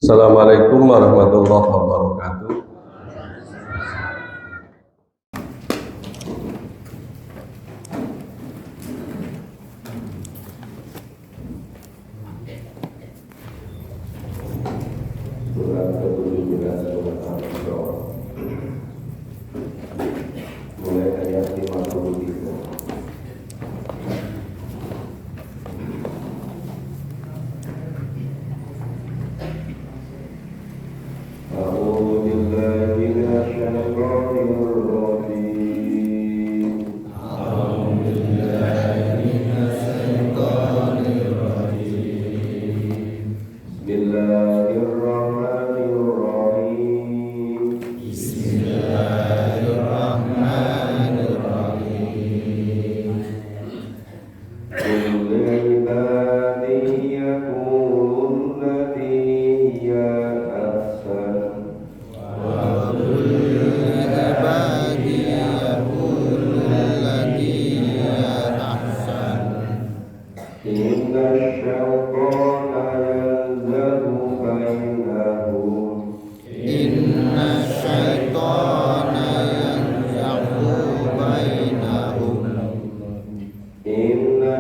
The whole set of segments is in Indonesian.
Assalamualaikum warahmatullahi wabarakatuh. Surat ke-17 surat Al-Isra, mulai ayat 53. A'udzu billahi minasyaitonir rajim. Bismillahirrahmanirrahim. Qul li'ibadi yaqulu allati hiya ahsan. Inna syaitana yanzagu bainahum. Inna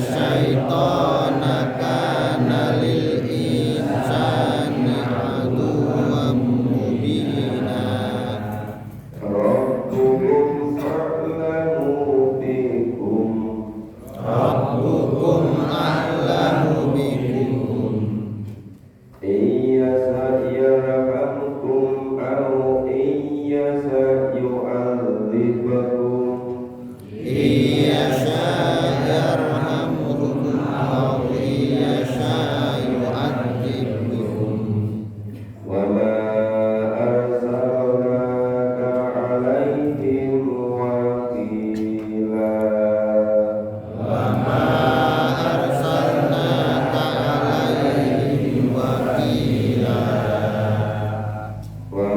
syaitana kana lil insani aduwwan mubina. Rabbukum a'lamu bikum. Iyasa yarhamkum au iyasa yu'adzibakum. Wa ma arsalnaka 'alaihim wakila. Wa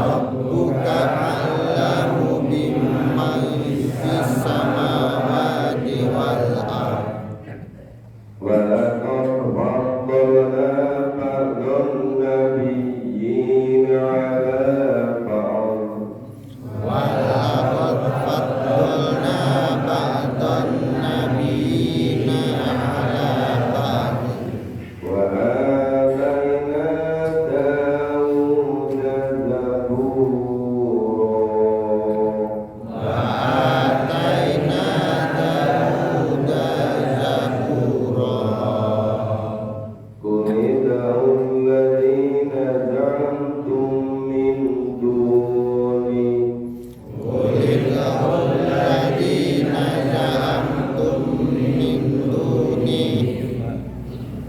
rabbuka a'lamu biman fis samawati wal ardh. Wa laqad faddalna ba'dhan nabiyyina 'ala ba'd. Wa atayna Dawuda zabura. Qul id'u alladhina za'amtum min duni.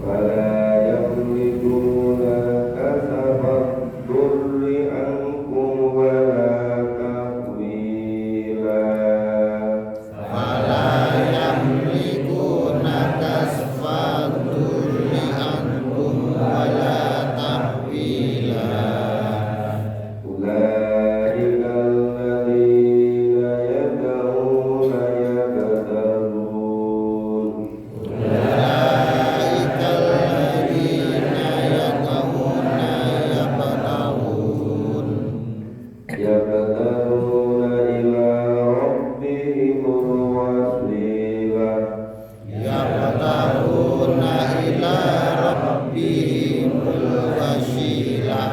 Fala yamlikuna kasafad durri ankum wala tahwila. Ulaika alladhina yad'una yabtagun. Yabtaguna ila rabbihimul wasila.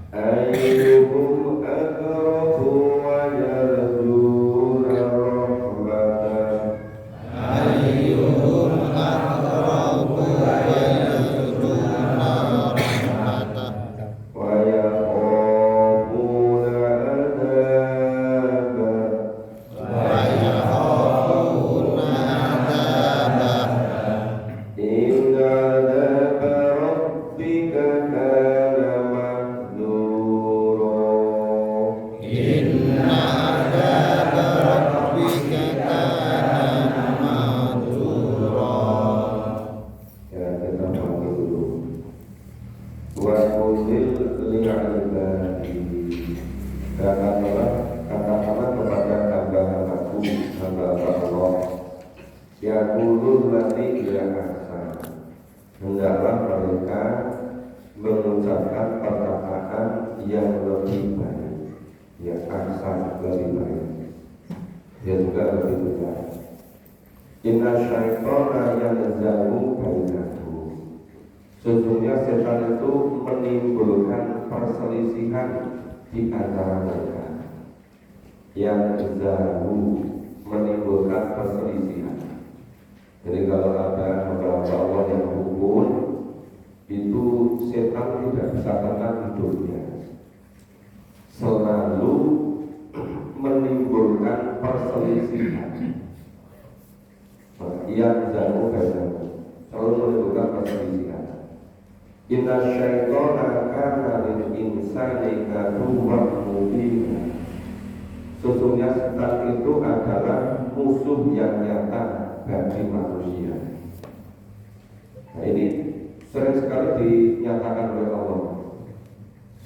Ayyuhum aqrabu wa yarjuna rahmatah. Wa yakhafuna adabah. Inna adaba qulil li'ibadi, katakanlah kepada hamba-hambaku, hamba Allah, ya qulul lati ya ahsan, hendaklah mereka mengucapkan perkataan yang lebih baik, yang ahsan, lebih baik, dan juga lebih benar. Inna syaitana yanzalu bainakum, sesungguhnya setan itu menimbulkan perselisihan di antara mereka. Yang zalu, menimbulkan perselisihan. Jadi kalau ada hamba Allah yang rukun, itu setan tidak bisa tenang hidupnya, selalu menimbulkan perselisihan. Yang zalu bainakum, selalu menimbulkan perselisihan. Inna syaitana kana lil insani aduwwan mubina, sesungguhnya setan itu adalah musuh yang nyata bagi manusia. Nah, ini sering sekali dinyatakan oleh Allah.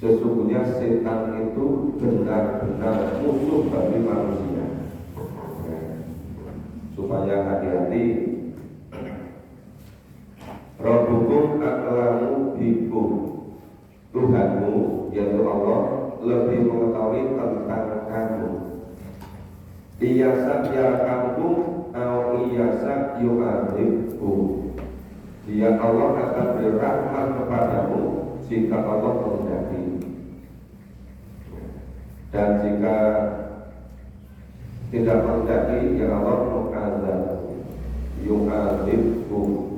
Sesungguhnya setan itu benar-benar musuh bagi manusia. Supaya hati-hati. Rabbukum a'lamu bikum, Tuhanmu yaitu Allah lebih mengetahui tentang kamu. Iyasa kamu atau iyasa yu'adzibkum, dia Allah akan berrahmat kepadamu jika Allah menghendaki, dan jika tidak menghendaki ya Allah mengazab yu'adzibkum.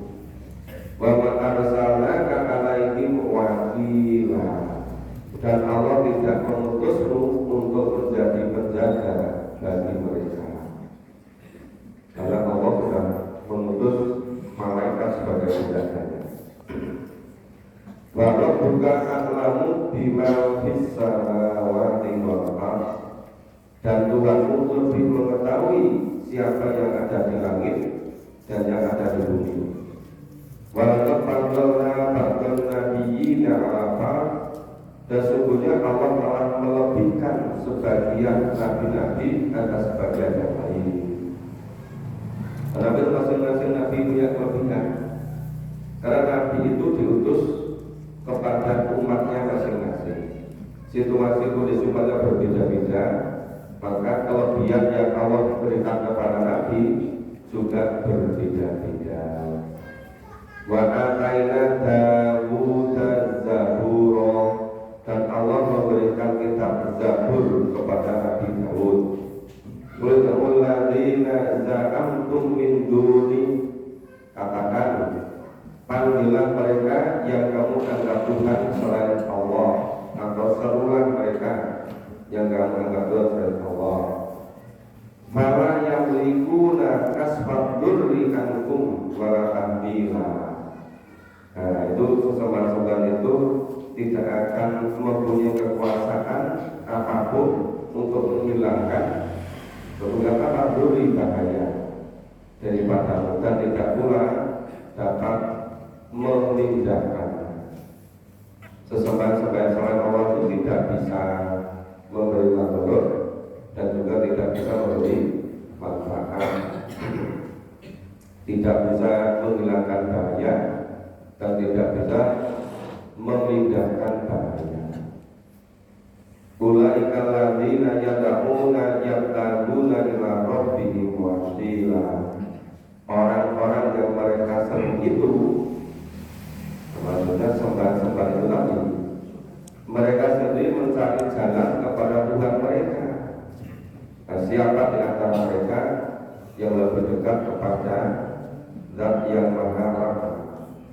Wa ma arsalnaka 'alaihim wakila, dan Allah tidak mengutusmu untuk menjadi penjaga bagi mereka, karena Allah sudah mengutus malaikat sebagai penjaganya. Wa rabbuka a'lamu bima fis samawati wal ardh, dan Tuhanmu lebih mengetahui siapa yang ada di langit dan yang ada di bumi. Walaqad faddalna ba'dal nabiyyina 'ala ba'd, dan sesungguhnya Allah telah melebihkan sebagian nabi-nabi atas sebagian yang lain. Karena masing-masing nabi punya kelebihan. Karena nabi itu diutus kepada umatnya masing-masing. Situasi kondisi umatnya berbeda-beda, maka kelebihan yang Allah berikan kepada nabi juga berbeda-beda. Wa ataina Dawuda zabura, dan Allah memberikan kitab Zabur kepada Nabi Daud. Qul ladzina za'amtum min duni, katakan panggilan mereka yang kamu anggap Tuhan selain Allah, atau serulah mereka yang kamu anggap Tuhan selain Allah. Fala yamlikuna kasfad durri ankum wala tahmila. Nah, itu sesembahan-sembahan itu tidak akan mempunyai kekuasaan apapun untuk menghilangkan beberapa duri bahaya daripada, dan tidak pula dapat memindahkan. Sesembahan-sembahan selain Allah itu tidak bisa memberi manfaat dan juga tidak bisa memberi manfaat, tidak bisa menghilangkan bahaya dan tidak bisa memindahkan bahaya. Ulaika alladzina yad'una yabtaguna ila rabbihim wasila, orang-orang yang mereka sering itu, maksudnya sembah-sembah itu tadi, mereka sendiri mencari jalan kepada Tuhan mereka. Nah, siapa di antara mereka yang lebih dekat kepada Zat yang Maha Rahman?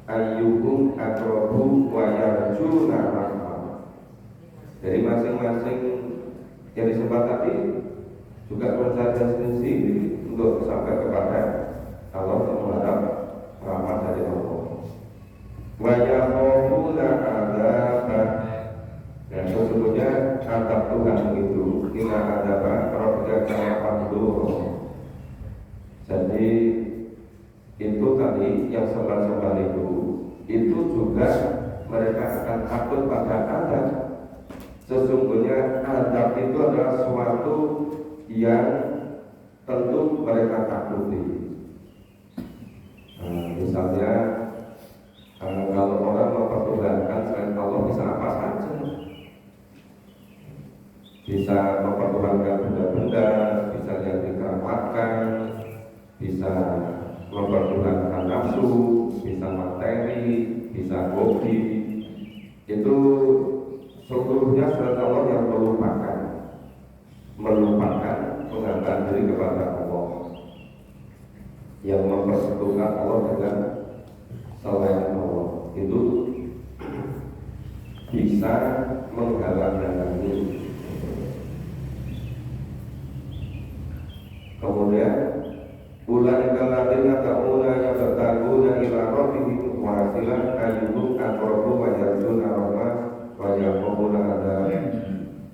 Ayyuhum aqrabu wa yarjuna rahmah. Jadi masing-masing yang disebut tadi juga mencari sendiri untuk sampai kepada Allah, untuk menghadap rahmat dari Allah. Wa yakhafuna adzabah, dan sesungguhnya azab Tuhan itu ila adzabah rabbika ta'adur. Jadi itu tadi yang sembah-sembah itu juga mereka akan takut pada adab. Sesungguhnya adab itu adalah suatu yang tentu mereka takuti. Misalnya kalau orang mempertuhankan selain Allah bisa apa saja, bisa mempertuhankan benda-benda, bisa yang dikeramatkan, bisa mempertuhankan nafsu, bisa materi, bisa hobi. Itu seluruhnya selain Allah yang melupakan penghambaan diri kepada Allah, yang mempersekutukan Allah dengan selain Allah. Itu bisa menghalang-halangi. Kemudian ulai kaladina ta'ula yang bertaguna ila rabbihim wasilah ayyuhum aqrabu wa yarjuna rahmah wa yaquluna ada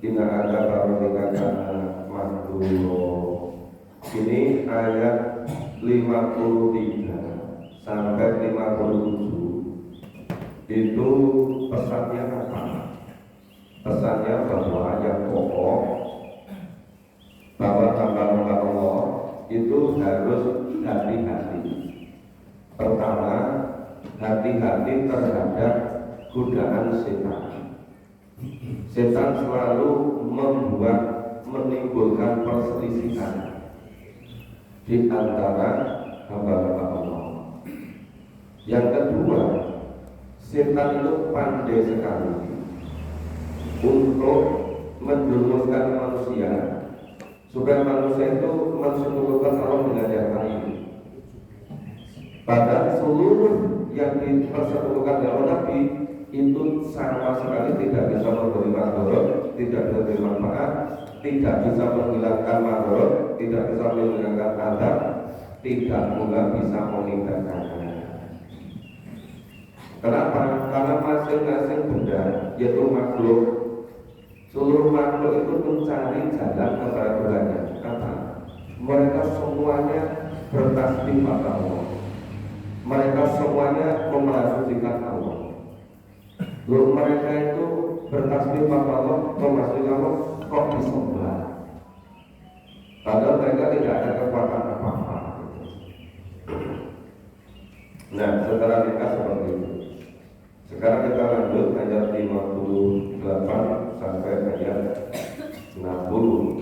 inna ada barakatan mahduro. Ini ayat 53 sampai 57. Itu pesannya apa? Pesannya bahwa yang pokok bahwa hamba-hamba Allah itu harus hati-hati. Pertama, hati-hati terhadap godaan setan. Setan selalu menimbulkan perselisihan di antara hamba-hamba Allah. Yang kedua, setan itu pandai sekali untuk menjurumuskan manusia supaya manusia itu mensekutukan Allah dengan yang lain. Padahal seluruh yang dipersekutukan oleh Nabi itu sama sekali tidak bisa memberi manfaat, tidak bisa memberi manfaat, tidak bisa menghilangkan manfaat, tidak bisa menghilangkan adab, tidak pula bisa meninggalkannya. Kenapa? Karena masing-masing benda, yaitu makhluk, seluruh makhluk itu mencari jalan kepada Tuhannya. Apa? Mereka semuanya bertasbih pada Allah. Mereka semuanya memasukkan Allah. Lalu mereka itu bertasbih pada Allah, memasukkan Allah, kok disembah? Padahal mereka tidak ada kekuatan apa-apa. Nah, setelah nikah seperti itu. Sekarang kita lanjut ayat 58 sampai ayat 60.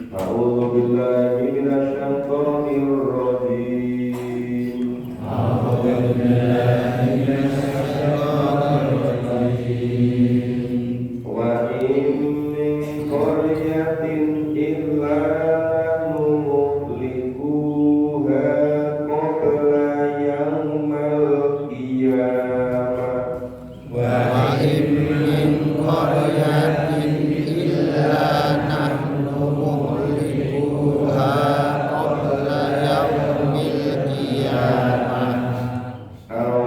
A'udzu billahi minasyaitonir rajim. A'udzu billahi minasyaitonir rajim. Wa in min qaryatin illa nuhlikuha qabla yaumal qiyamah. Wa in min qaryatin illa nahnu muhlikuha qabla yaumil qiyamah. Aw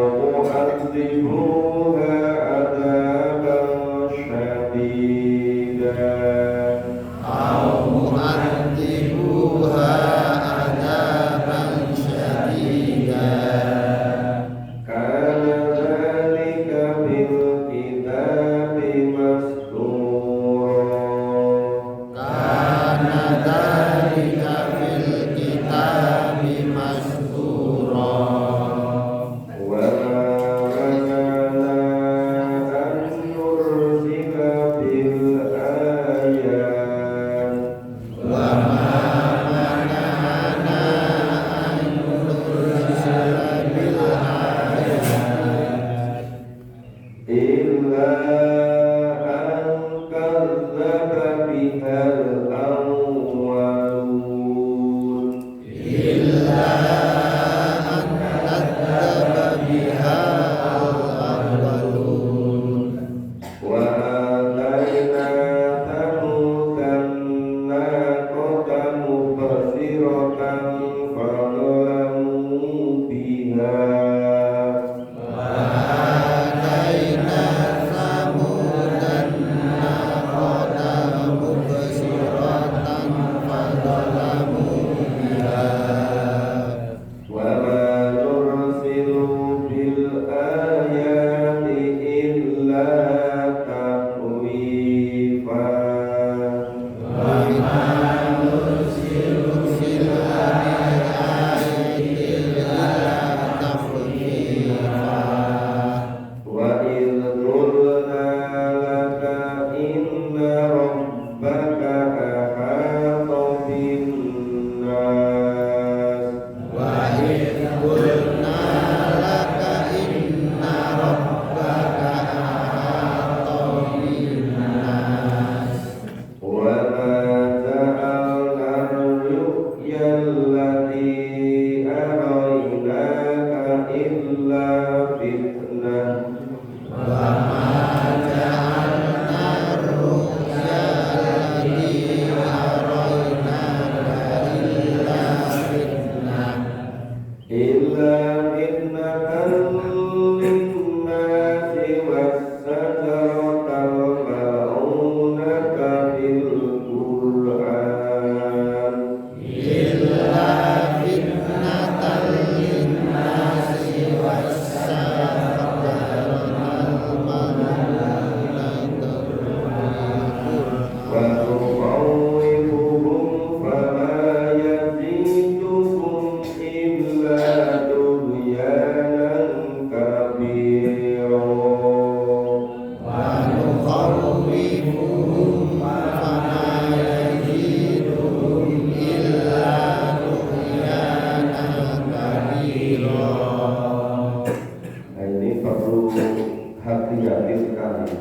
hati-hati sekali.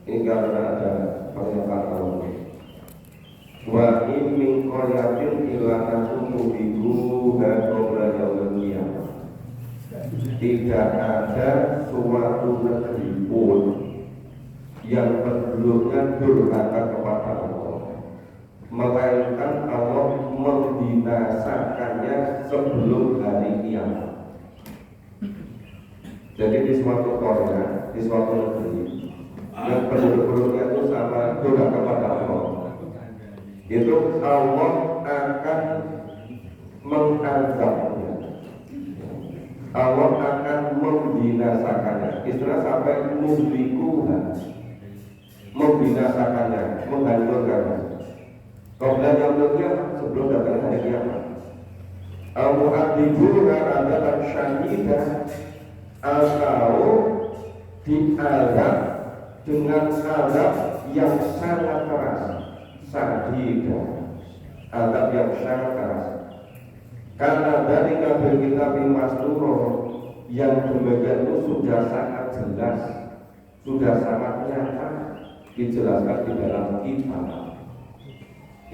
Ini karena ada pernyataan Allah. Wa in min qaryatin illa nahnu qabla yaumil qiyamah. Tidak ada suatu negeri pun yang penduduknya durhaka kepada Allah, melainkan Allah membinasakannya sebelum hari kiamat. Jadi di suatu Korea, di suatu negeri yang penduduk-penduduknya itu sama durhaka kepada Allah, itu Allah akan mengazabnya, Allah akan membinasakannya. Istilah sampai muhlikuha, membinasakannya, menghancurkannya. Qabla yaumil qiyamah, sebelum datang hari kiamat. Al-mu'adzibuna adzatan syadidah, atau diazab dengan azab yang sangat keras. Syadidah, azab yang sangat keras. Karena dari kabel kitab mastur yang demikian itu sudah sangat jelas, sudah sangat nyata dijelaskan di dalam kitab,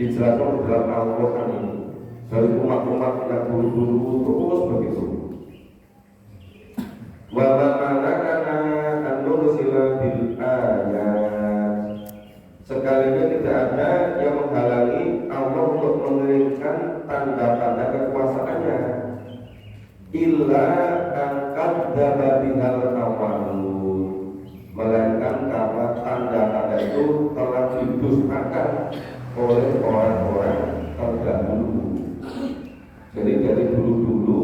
dijelaskan di dalam Al-Quran ini. Dari umat-umat yang dulu-dulu terus begitu. Wa ma'ana an-nursila bil ayat. Sekalinya tidak ada yang menghalangi Allah untuk mengirimkan tanda-tanda kekuasaannya. Illa angkat dababihal awalun, melainkan karena tanda-tanda itu telah didustakan oleh orang-orang terdahulu. Jadi dari dulu-dulu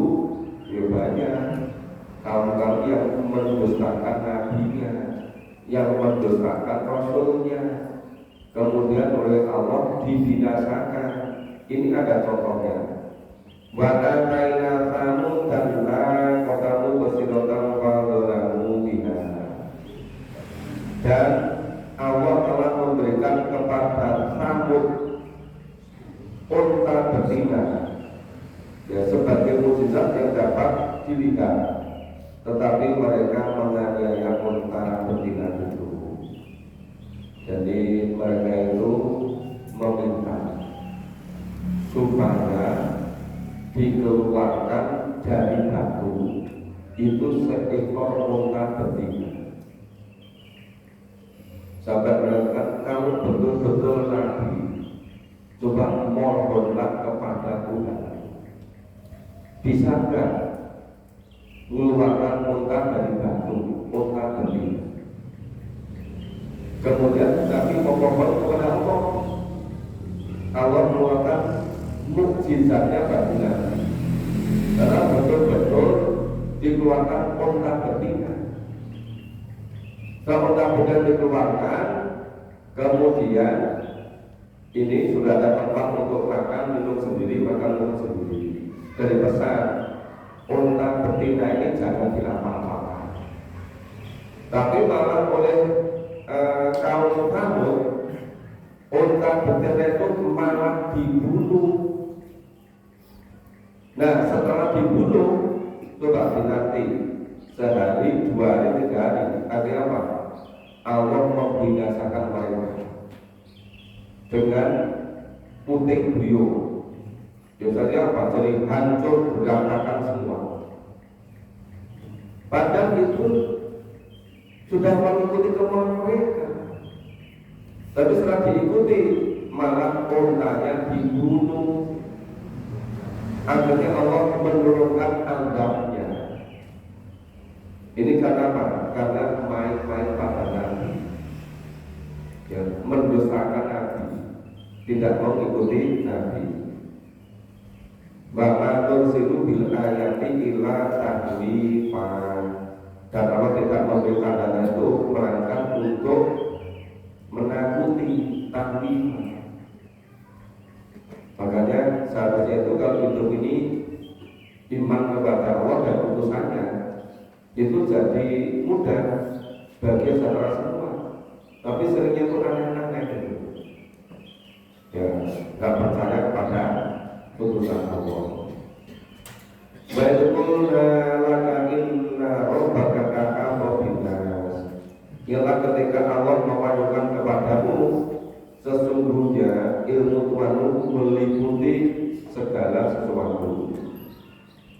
ya banyak kaum-kaum yang mendustakan nabinya, yang mendustakan rasulnya, kemudian oleh Allah dibinasakan. Ini ada contohnya. Wa ataina samud dan qautamu wasidatan fadlamu biha. Dan Allah telah memberikan kepada Samud unta betina, ya, sebagai mukjizat yang dapat dilihat. Tetapi mereka menganiaya unta betina itu. Jadi mereka itu meminta supaya dikeluarkan dari batu itu seekor unta betina. Sahabat berkata, kalau betul-betul Nabi, coba mohonlah kepada Tuhan, bisa enggak mengeluarkan unta dari batu, unta betina? Kemudian Nabi memohon kepada Allah, Allah mengeluarkan mukjizatnya bagi Nabi, karena betul-betul dikeluarkan unta betina. Kalau unta betina dikeluarkan, kemudian ini sudah ada tempat untuk makan minum sendiri, Dari pesan unta betina ini jangan dilama-lamakan. Tapi malah oleh kaum Samud, unta betina itu malah dibunuh. Nah, setelah dibunuh, coba nanti sehari, 2 hari, 3 hari, artinya apa? Allah membinasakan mereka dengan puting beliung. Biasanya apa? Jadi hancur berantakan semua. Padahal itu sudah mengikuti kemauan mereka. Tapi setelah diikuti, malah untanya dibunuh. Akhirnya Allah menurunkan azabnya. Ini karena apa? Karena main-main pada Nabi, ya, mendustakan Nabi, tidak mau ikuti Nabi. Wa nursilu bil ayati illa tahlifan. Dan Allah tidak memberi tanda itu melainkan untuk menakuti, tahlifan. Makanya seharusnya itu kalau hidup ini iman kepada Allah dan utusannya itu jadi mudah bagi saudara semua. Tapi seringnya itu aneh-aneh gitu. Ya, nggak percaya kepada putusan Allah. Baikul laka inna rabbaka ka'afa binas. ialah ketika Allah mewahyukan kepadamu, sesungguhnya ilmu Tuhanmu meliputi segala sesuatu,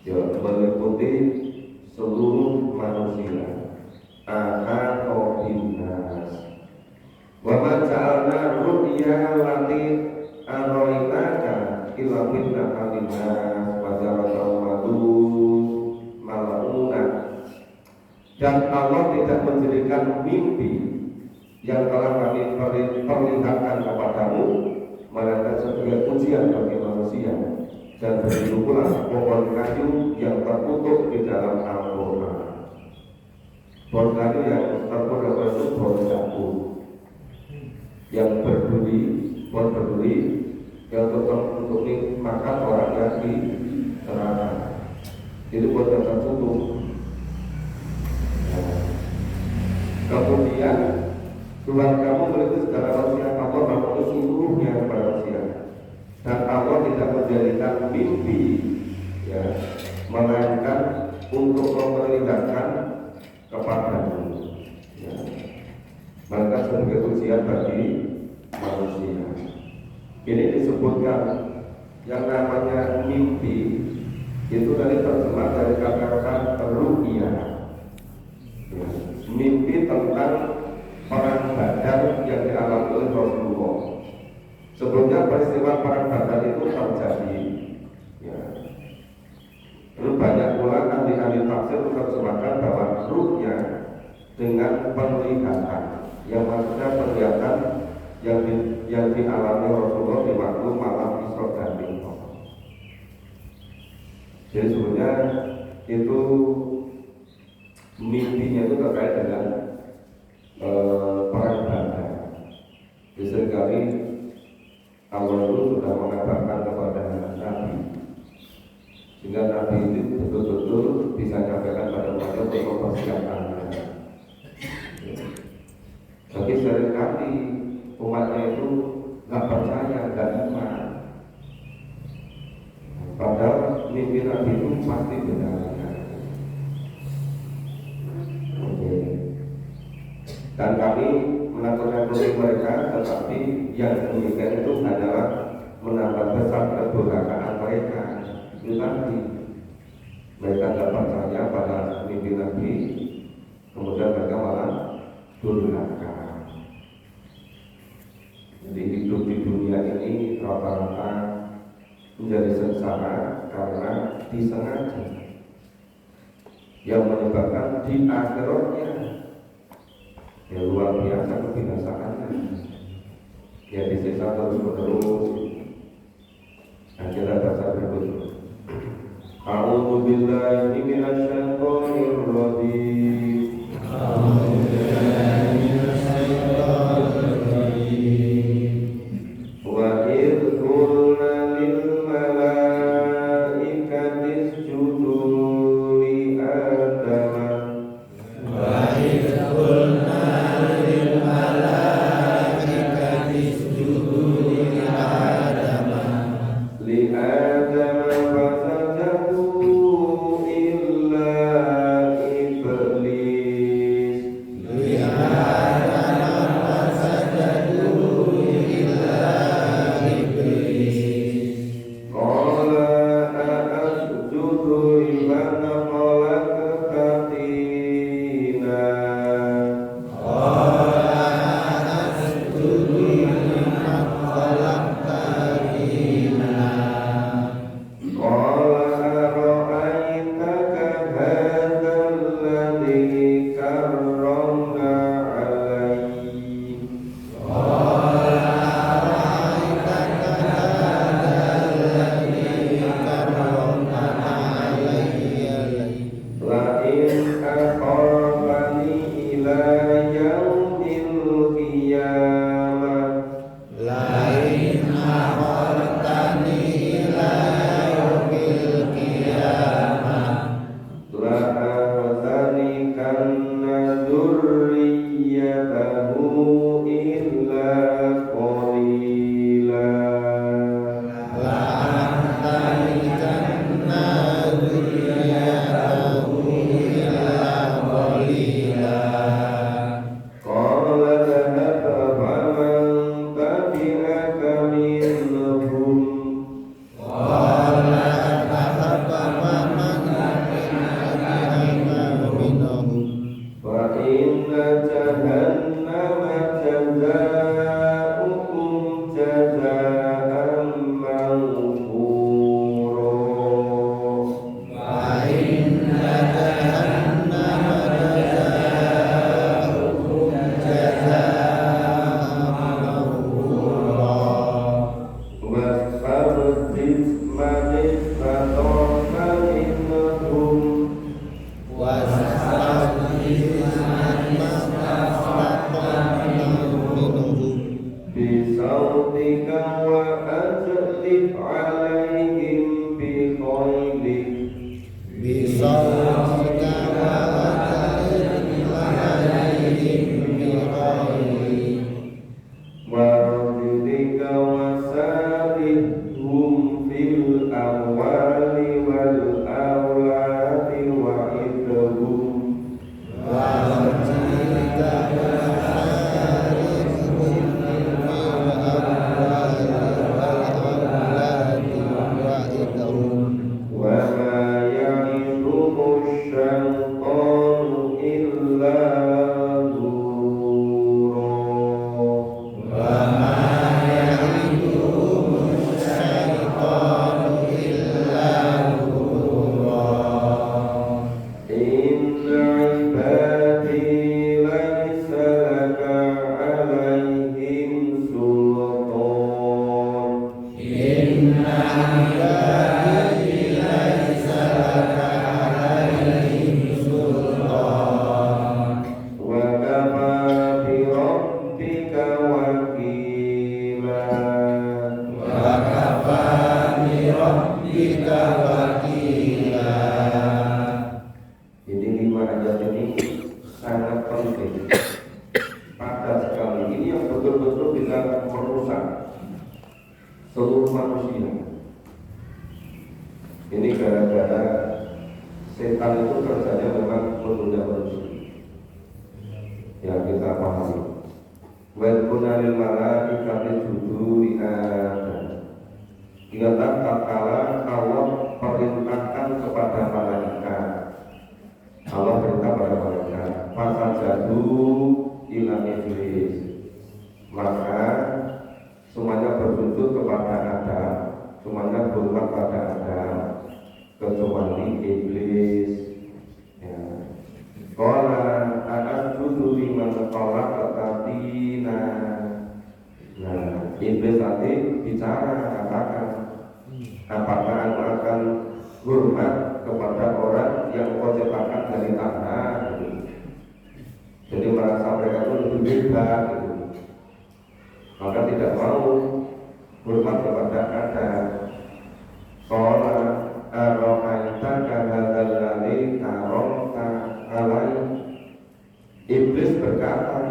ya, meliputi seluruh manusia. Atau binas. Wa ma ja'alna ru'ya lati aroinaka illa fitnah alinas wa jaratu maluna. Dan Allah tidak menjadikan mimpi yang telah kami perlihatkan kepadamu melainkan sebagai ujian bagi manusia. Dan begitu pula pohon kayu yang tertutup di dalam Al-Quran. Pohon kayu yang tertutup itu pohon jatuh, yang berduri, pohon berduri yang untuk makan orang yang di neraka. Itu pohon yang tertutup. Kemudian Tuhan kamu memiliki segala manusia, Allah memiliki seluruhnya kepada manusia. Dan Allah tidak menjadikan mimpi, ya, melainkan untuk memperlihatkan kepadamu, ya, melainkan sebagai ujian bagi manusia. Ini disebutkan yang namanya mimpi itu dari terjemah dari kata-kata ru'ya, ya, mimpi tentang perang Badar yang dialami oleh Rasulullah. Sebelumnya peristiwa perang Badar itu terjadi, ya. Lalu banyak pula ahli-ahli tafsir menerjemahkan bahwa ru'ya dengan penglihatan, yang maksudnya penglihatan yang dialami Rasulullah di waktu malam Isra dan Mi'raj. Jadi sebenarnya itu mimpinya itu terkait dengan perang Badar. Jadi seringkali Allah itu sudah mengabarkan kepada Nabi, sehingga Nabi itu betul-betul bisa menyampaikan pada umatnya untuk mempersiapkannya. Tapi seringkali umatnya itu nggak percaya, nggak iman. Padahal mimpi Nabi itu pasti benar. Dan kami menakut-nakuti mereka, tetapi yang demikian itu adalah menambah besar kedurhakaan mereka. Itu tadi mereka tidak percaya pada mimpi Nabi, kemudian mereka malah durhaka. Jadi hidup di dunia ini rata-rata menjadi sengsara karena disengaja, yang menyebabkan di akhiratnya ya luar biasa kebinasaannya, ya disiksa terus-menerus. Akhirnya bahasa berikut, A'udzu billahi minasyaitonir rajim. Wa idh qulna lil malaikati isjudu li Adama. Wa idh qulna inna jahannama jazaa'ukum jazaa'an mawfura. Wa inna jahannama jazaa'ukum jazaa'an mawfura. Wasfarjis manis batona minhum bisautika wa ajlib alaihim bi khailik bisautika wa ajlib alaihim bi khailik warjudika wa sarihhum fil amwali wal awladi wa idhum wa ma ya'iduhu syaitanu illa ghurura. Inna ibadi laisa laka alaihim sultan wa kafa bi rabbika wakila. Jadi 5 ayat ini sangat penting, padat sekali. Ini yang betul-betul bisa merusak seluruh manusia. Ini gara-gara setan itu kerjanya memang menunda manusia. Ya kita pahami. Wa kunalil malaikati sujudu li Adam. Ingatlah tatkala Allah perintahkan kepada malaikat. Allah perintah pada malaikat, maka jatuh ila iblis. Maka semuanya bersujud kepada Adam, semuanya hormat pada Adam, kecuali iblis. Ya. Qala a'asjudu liman khalaqtatina. Nah, iblis tadi bicara, katakan, apakah aku akan hormat kepada orang yang kau ciptakan dari tanah gitu. Jadi merasa mereka itu lebih hebat gitu. Maka tidak mau hormat kepada Adam. Qala ara'aita hadzal ladzi karamta alaihi. Iblis berkata,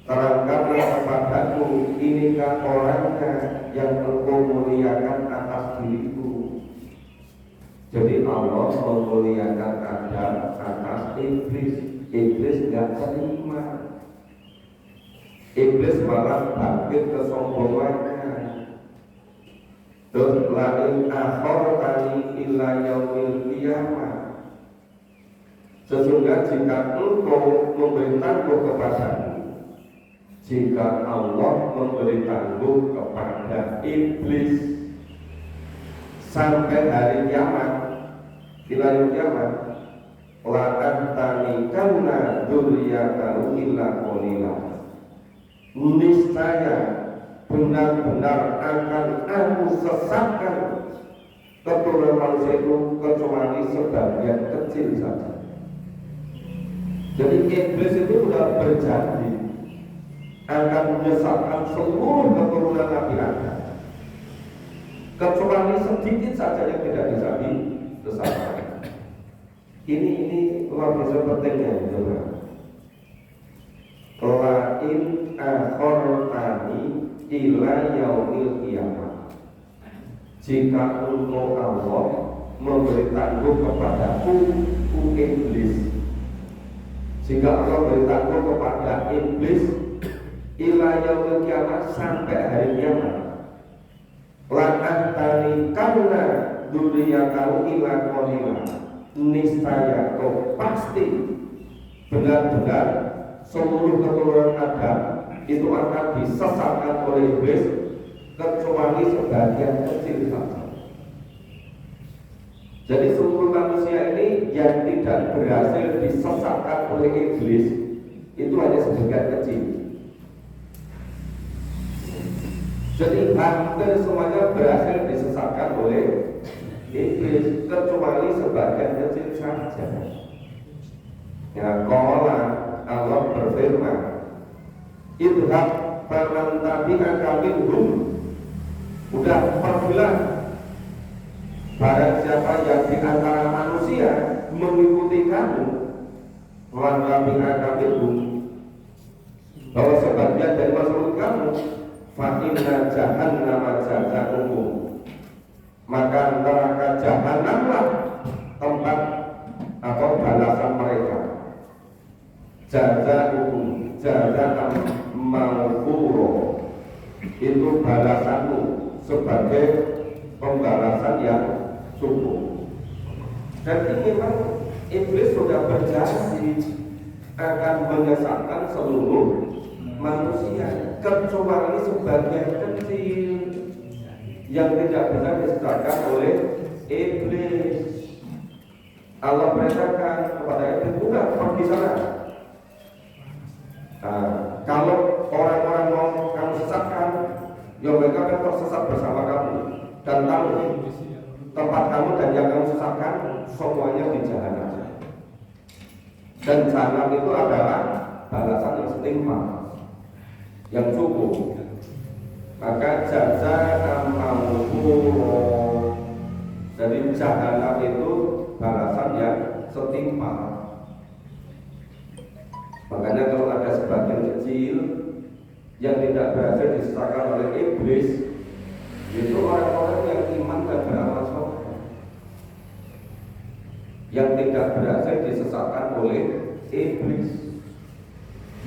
terangkanlah kepadaku, inikah orangnya yang engkau muliakan atas diriku. Jadi Allah memuliakan Adam atas iblis. Iblis tidak terima. Iblis malah bangkit kesombongannya. Terus lain akhartani ila yaumil qiyamah. Sesungguhnya jika engkau memberi tangguh kepadaku, jika Allah memberi tangguh kepada iblis sampai hari kiamat, ila yaumil qiyamah, la antanikanna dzurriyyatahu illa qalila. Niscaya benar-benar akan aku sesatkan keturunan manusia itu kecuali sebagian kecil saja. Jadi iblis itu sudah berjanji akan menyesatkan seluruh keturunan Nabi Adam, kecuali sedikit saja yang tidak bisa disesatkan. Ini luar biasa pentingnya, saudara. Lain akhartani ila yaumil qiyamah. Jika engkau Allah memberi tangguh kepadaku, iblis. Jika Allah memberi tangguh kepada iblis ila yaumil qiyamah, sampai hari kiamat, la'antani karena dzurriyyatahu ila qalila. Niscaya kau pasti benar-benar seluruh keturunan Adam itu akan disesatkan oleh iblis kecuali sebagian kecil saja. Jadi seluruh manusia ini yang tidak berhasil disesatkan oleh iblis itu hanya sebagian kecil. Jadi hampir semuanya berhasil disesatkan oleh iblis kecuali sebagian kecil saja. Ya, qala Allah berfirman, idhab faman tabi'aka minhum, udah pergilah barang siapa yang di antara manusia mengikuti kamu, man tabi'aka minhum, bahwa sebagian dari makhluk kamu, fa inna jahannama jazaa'uhum, maka neraka jahanamlah tempat atau balasan mereka. Jazaa'uhum jazaan mawfuro, itu balasanmu sebagai pembalasan yang cukup. Jadi memang iblis sudah berjanji akan menyesatkan seluruh manusia kecuali sebagian kecil yang tidak bisa disesatkan oleh iblis. Allah perintahkan kepada iblis, udah pergi sana. Kalau orang-orang mau kamu sesatkan, ya mereka akan tersesat bersama kamu dan tahu tempat kamu dan yang kamu sesatkan semuanya di jahanam. Dan jahanam itu adalah balasan yang setimpal, yang cukup. Maka jaza mawfuro, dari jahanam itu balasan yang setimpal. Makanya kalau ada sebagian kecil yang tidak berhasil disesatkan oleh iblis, itu orang-orang yang iman dan beramal soleh, yang tidak berhasil disesatkan oleh iblis,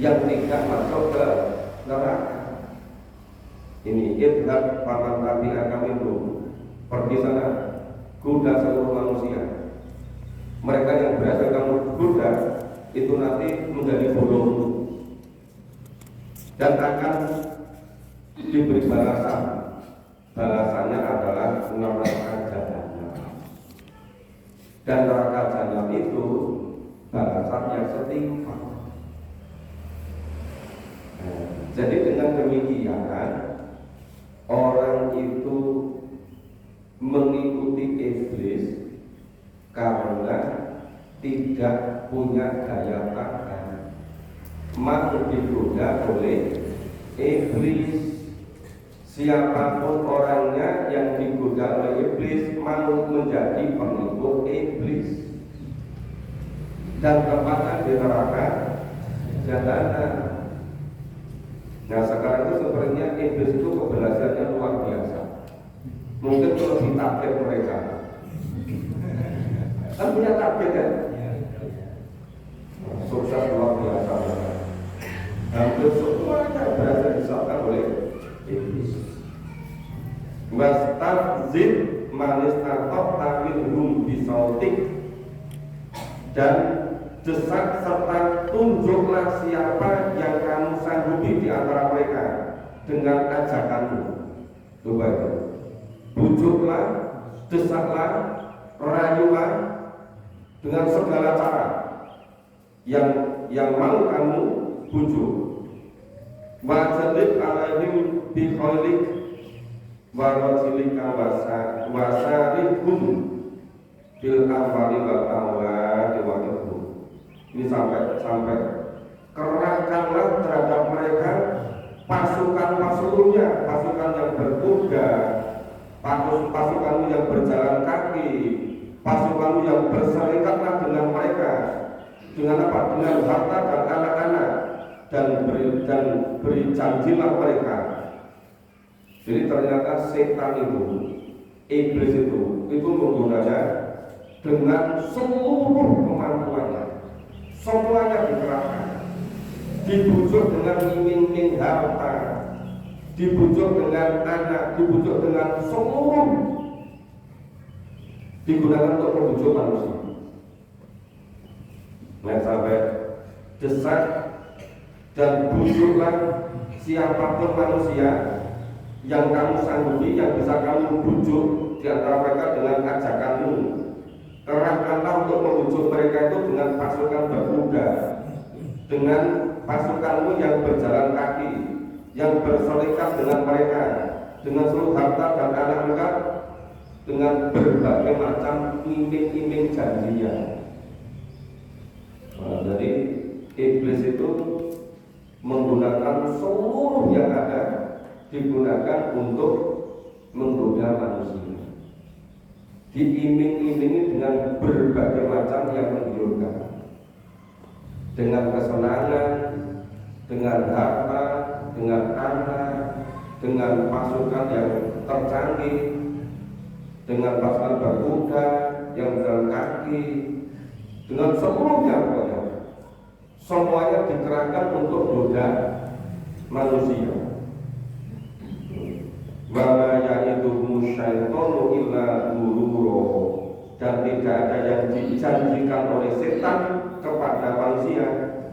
yang tidak masuk ke neraka. Ini idhab faman tabi'aka minhum, pergi sana, goda seluruh manusia. Mereka yang berhasil kamu goda itu nanti menjadi bolong dan akan diberi balasan. Balasannya adalah neraka jahanam. Dan neraka jahanam itu balasan yang setimpal. Jadi dengan demikian orang itu mengikuti iblis karena tidak punya daya tahan, mau digoda oleh iblis. Siapapun orangnya yang digoda oleh iblis mau menjadi pengikut iblis dan tempatnya di neraka jahanam. Nah sekarang itu sebenarnya iblis itu keberhasilannya luar biasa. Mungkin kalau ditarget mereka kan punya target kan, sukses luar biasa. Hampir semuanya berhasil disahkan oleh iblis. Wastafzid manistatota minhum bisautik, dan desak serta tunjuklah siapa yang kamu sanggupi di antara mereka dengan ajakanmu. Coba itu, bujuklah, desaklah, rayulah dengan segala cara yang mau kamu bujuk. Wajib alaihim bi khailik wa rajilika wasarihum bil amwali wal awladi wa tuhum. Ini sampai kerahkanlah terhadap mereka pasukan-pasukannya, pasukan yang berkuda, pasukanmu yang berjalan kaki, pasukanmu yang berserikatlah dengan mereka. Dengan apa? Dengan harta dan anak-anak, dan beri janjilah mereka. Jadi ternyata setan itu, iblis itu menggunanya dengan seluruh kemampuannya, semuanya dikerahkan, dibujuk dengan iming-iming harta, dibujuk dengan anak, dibujuk dengan seluruh, digunakan untuk membujuk manusia. Nah sampai desak, dan bujuklah siapapun manusia yang kamu sanggupi, yang bisa kamu bujuk di antara mereka dengan ajakanmu. Kerahkanlah untuk membujuk mereka itu dengan pasukan berkuda, dengan pasukanmu yang berjalan kaki, yang berserikat dengan mereka, dengan seluruh harta dan anak-anak, dengan berbagai macam iming-iming janjian. Nah, jadi iblis itu menggunakan seluruh yang ada, digunakan untuk menggoda manusia, diiming-imingi dengan berbagai macam yang menggiurkan, dengan kesenangan, dengan harta, dengan anak, dengan pasukan yang tercanggih, dengan pasukan berkuda yang berjalan kaki, dengan seluruhnya pokoknya. Semuanya dikerahkan untuk goda manusia. Wa ma ya'iduhumu syaitanu illa ghurura, dan tidak ada yang dijanjikan oleh setan kepada manusia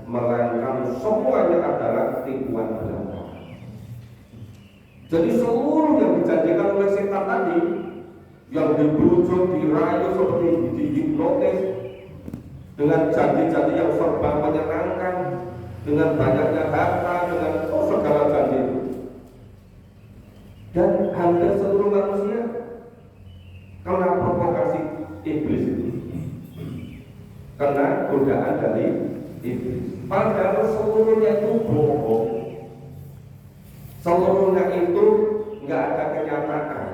melainkan semuanya adalah tipuan belaka. Jadi seluruh yang dijanjikan oleh setan tadi, yang dibujuk, dirayu, seperti dihipnotis dengan janji-janji yang serba menyenangkan, dengan banyaknya harta, dengan segala janji itu, dan hampir seluruh manusia kena provokasi iblis itu, kena godaan dari iblis. Padahal seluruhnya itu bohong, seluruhnya itu nggak ada kenyataan.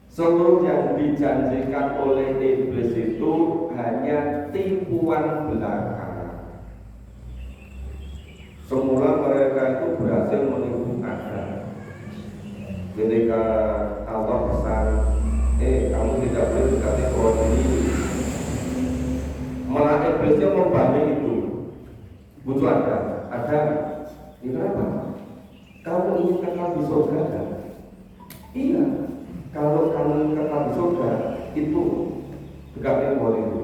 Seluruh yang dijanjikan oleh iblis itu hanya tipuan belaka. Semula mereka itu berhasil menipu Adam. Ketika Allah pesan, kamu tidak boleh dekati pohon ini, malah iblisnya membanding itu. Butuh ada. Ini kenapa? Kamu ingin kekal di surga kan? Iya. Kalau kamu kekal di surga, itu dekati pohon itu.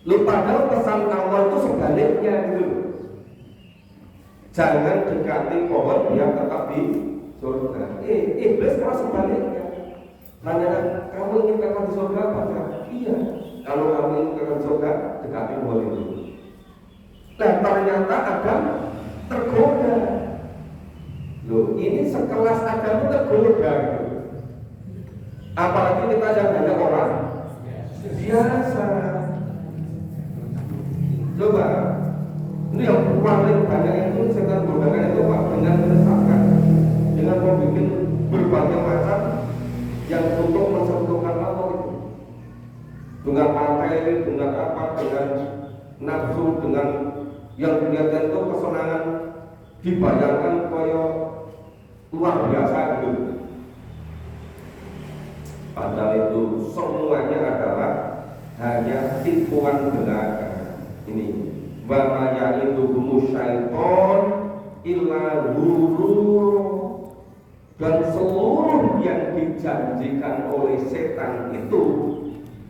Lu padahal pesan Allah itu sebaliknya gitu. Jangan dekati pohon yang tetap di surga. Iblis malah sebaliknya. Tanyakan, kamu ingin kekal di surga apa? Iya. Kalau kamu ingin kekal di surga, dekati pohon itu. Nah, ternyata Adam tergoda. Loh, ini sekelas Adam tergoda gitu. Apalagi kita yang banyak orang biasa. Coba, ini yang paling banyak itu setan godakan itu Pak, dengan menyesatkan, dengan membuat berbagai macam yang untuk mensentuhkan Allah itu, dengan materi, dengan apa, dengan nafsu, dengan yang kelihatan itu kesenangan, dibayangkan kaya luar biasa gitu. Padahal itu semuanya adalah hanya tipuan belaka. Ini wa ma ya'iduhumu syaiton illa ghurur, dan seluruh yang dijanjikan oleh setan itu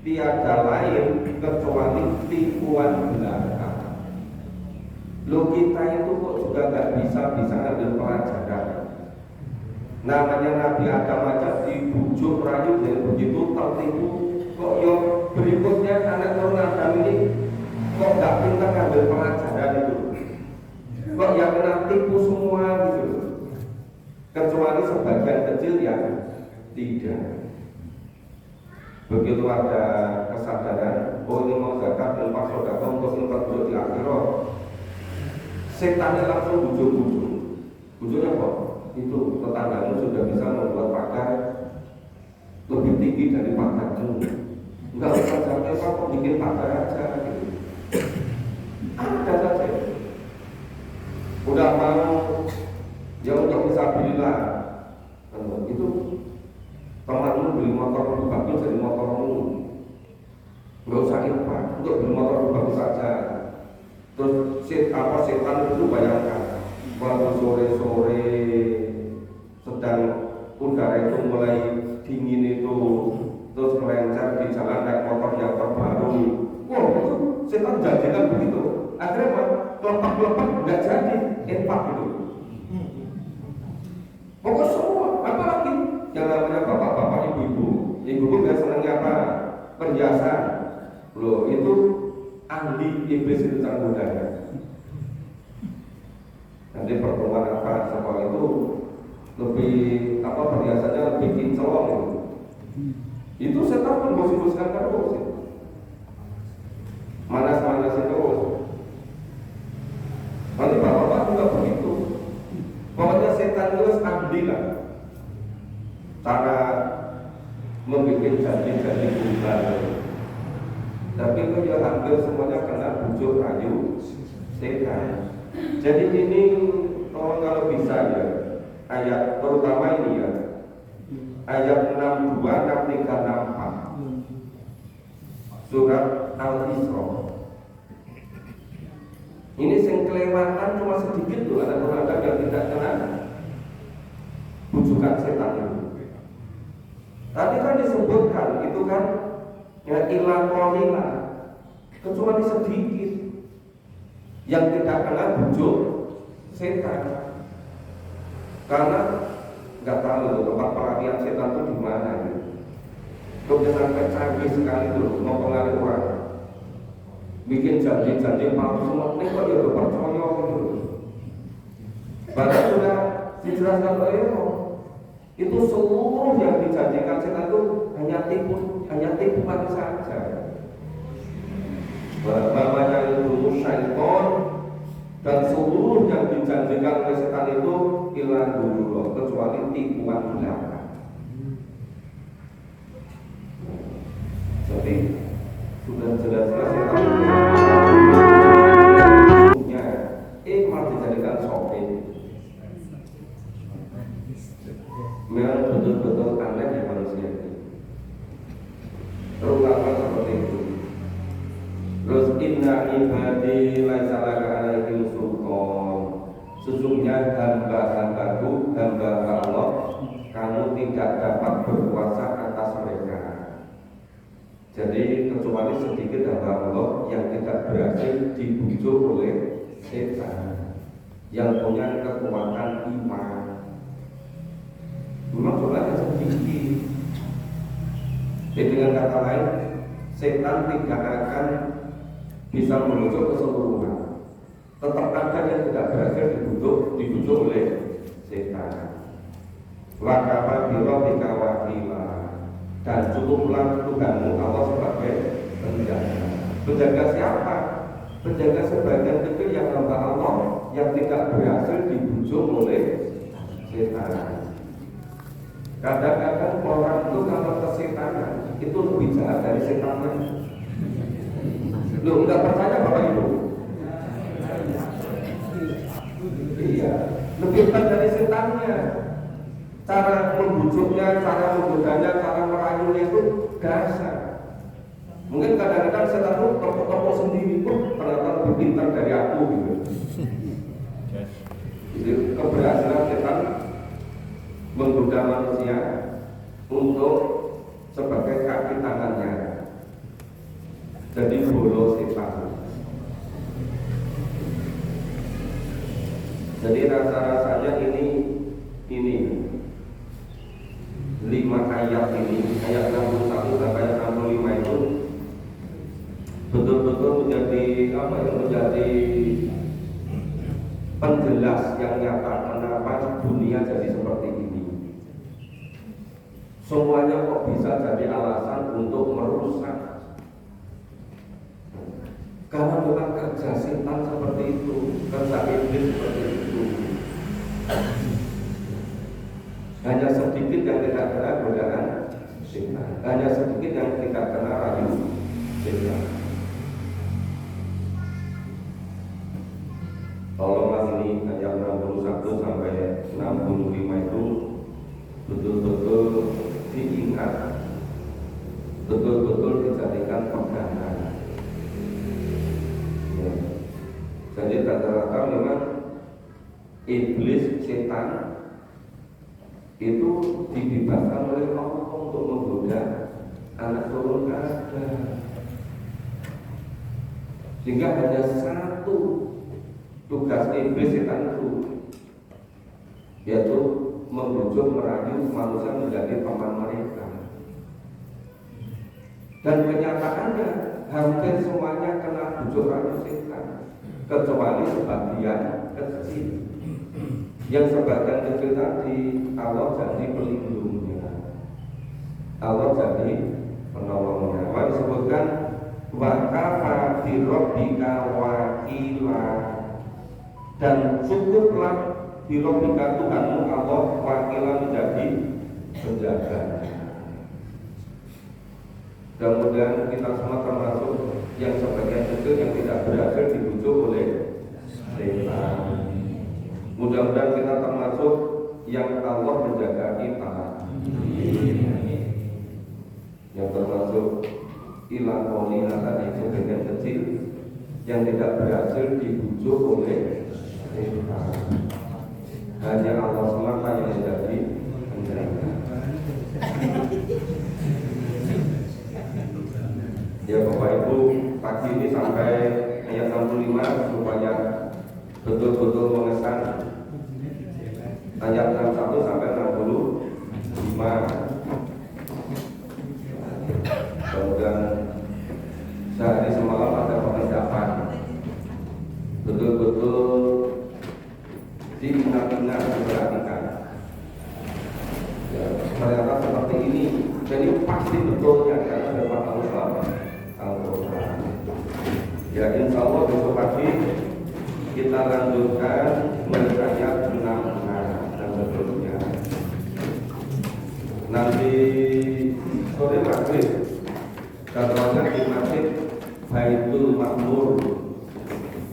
tiada lain kecuali tipuan belaka. Lo kita itu kok juga gak bisa ambil pelajaran. Namanya Nabi Adam aja dibujuk rayu dan begitu tertipu, kok yang berikutnya anak turun Adam ini kok gak pintar ngambil pelajaran itu, kok yang kena tipu semua gitu, kecuali sebagian kecil yang tidak. Begitu ada kesadaran, oh ini mau zakat dan pak sodaka untuk infak dulu di akhirat, setannya langsung bujuknya kok itu tetanggamu sudah bisa membuat pagar lebih tinggi dari pagarmu, enggak usah sampai kok bikin pagar aja gitu. Ada saja udah mau ya untuk fisabilillah itu temanmu beli motor lebih bagus dari motormu, nggak usah infak untuk beli motor lebih bagus saja. Terus setan itu bayangkan waktu sore-sore sedang udara itu mulai dingin itu, terus melencar di jalan naik motor yang terbaru. Wah, itu setan janjikan begitu. akhirnya apa? Kelopak-kelopak nggak jadi infak itu. Pokoknya semua, apalagi yang namanya bapak-bapak, ibu-ibu nggak senangnya apa? Perhiasan. Loh itu ahli iblis itu termudahnya. Nanti pertemuan apa sekolah itu lebih apa perhiasannya lebih kinclong gitu. Itu setan pun gosip-gosipkan terus. Manas-manasin terus. Nanti bapak-bapak juga begitu. Pokoknya setan itu ahli lah cara membuat janji-janji bulan. Tapi itu ya hampir semuanya kena bujuk rayu setan. Jadi ini kalau bisa ya ayat terutama ini ya ayat 62, 63, 64 surat Al-Isra. Ini sing kelewatan cuma sedikit tuh ada orang yang tidak kena bujukan setan itu. Tadi kan disebutkan itu kan ya ilah qalila, kecuali sedikit yang tidak kena bujuk setan. Karena nggak tahu tempat pelarian setan itu di mana gitu. Udah sampai canggih sekali tuh mau pengaruh orang, bikin janji-janji palsu semua. Ini kok ya udah percaya gitu. Bahkan sudah dijelaskan oleh itu seluruh yang dijanjikan setan itu hanya tipuan saja. Namanya itu syaiton, dan seluruh yang dijanjikan oleh setan itu hilang dulu kecuali tipuan belaka. Jadi sudah jelas-jelas setan punya malah dijadikan shopping. Memang betul-betul aneh ya manusia ini. Terutama seperti itu. Terus inna ibadi laisa laka alaihim sultan. Sesungguhnya hamba-hambaku, hamba Allah, kamu tidak dapat berkuasa atas mereka. Jadi kecuali sedikit hamba Allah yang tidak berhasil dibujuk oleh setan, yang punya kekuatan iman. Memang jumlahnya sedikit. Jadi dengan kata lain, setan tidak akan bisa membujuk keseluruhan. Tetap ada yang tidak berhasil dibujuk oleh setan. Wakafah birobika wakila, dan cukuplah Tuhanmu Allah sebagai penjaga. Penjaga siapa? Penjaga sebagian kecil yang hamba Allah yang tidak berhasil dibujuk oleh setan. Kadang-kadang orang itu kalau kesetanan itu lebih jahat dari setannya. Loh, nggak percaya Bapak Ibu? Iya, lebih jahat dari setannya. Cara membujuknya, cara menggodanya, cara merayunya itu dasar. Mungkin kadang-kadang setan itu tepuk-tepuk sendiri, ternyata lebih pintar dari aku gitu. Jadi keberhasilan setan menggoda manusia untuk sebagai kaki tangannya. Jadi bolo setan. Jadi rasa-rasanya ini 5 ayat ini, ayat 61 sampai ayat 65 itu betul-betul menjadi menjadi penjelas yang nyata kenapa dunia jadi seperti ini. Semuanya kok bisa jadi alasan untuk merusak. Karena memang kerja setan seperti itu, kerja iblis seperti itu. Hanya sedikit yang tidak kena godaan setan, hanya sedikit yang tidak kena rayu setan. Tolonglah ini ayat 61 sampai 65 itu betul-betul diingat, betul-betul dijadikan pegangan. Ya. Jadi rata-rata memang iblis setan itu dibebaskan oleh Allah untuk menggoda anak turun Adam. Sehingga hanya satu tugas iblis setan itu, yaitu membujuk merayu manusia menjadi teman mereka. Dan kenyataannya hampir semuanya kena bujuk rayu setan, kecuali sebagian kecil. Yang sebagian kecil tadi Allah jadi pelindungnya, Allah jadi penolongnya. Maka disebutkan wa kafa bi rabbika wakila, dan cukuplah bi rabbika Tuhanmu Allah wakila menjadi penjaga. Kemudian kita semua termasuk yang sebagian kecil yang tidak berhasil dibujuk oleh setan. Mudah-mudahan kita termasuk yang Allah menjaga kita, yang termasuk ilahonilah tadi sebagian kecil yang tidak berhasil dibujuk oleh setan. Hanya Allah semata yang menjadi penjaga. Ya Bapak Ibu, pagi ini sampai ayat 65 supaya betul-betul mengesan ayat 61 sampai 65. Kemudian sehari semalam ada pengendapan, betul-betul diingat-ingat diperhatikan. Ya, ternyata seperti ini, jadi pasti betulnya karena firman Allah Al-Quran. Ya insya Allah besok pagi kita lanjutkan ayat 66 dan seterusnya. Nanti sore maghrib katanya di Masjid Baitul Makmur,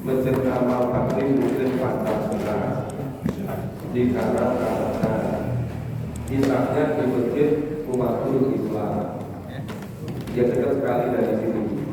Masjid Amal Bakri Muslim Pancasila di Karangtaruna. Hisapnya di Masjid Umatul Islam. Dia dekat sekali dari sini.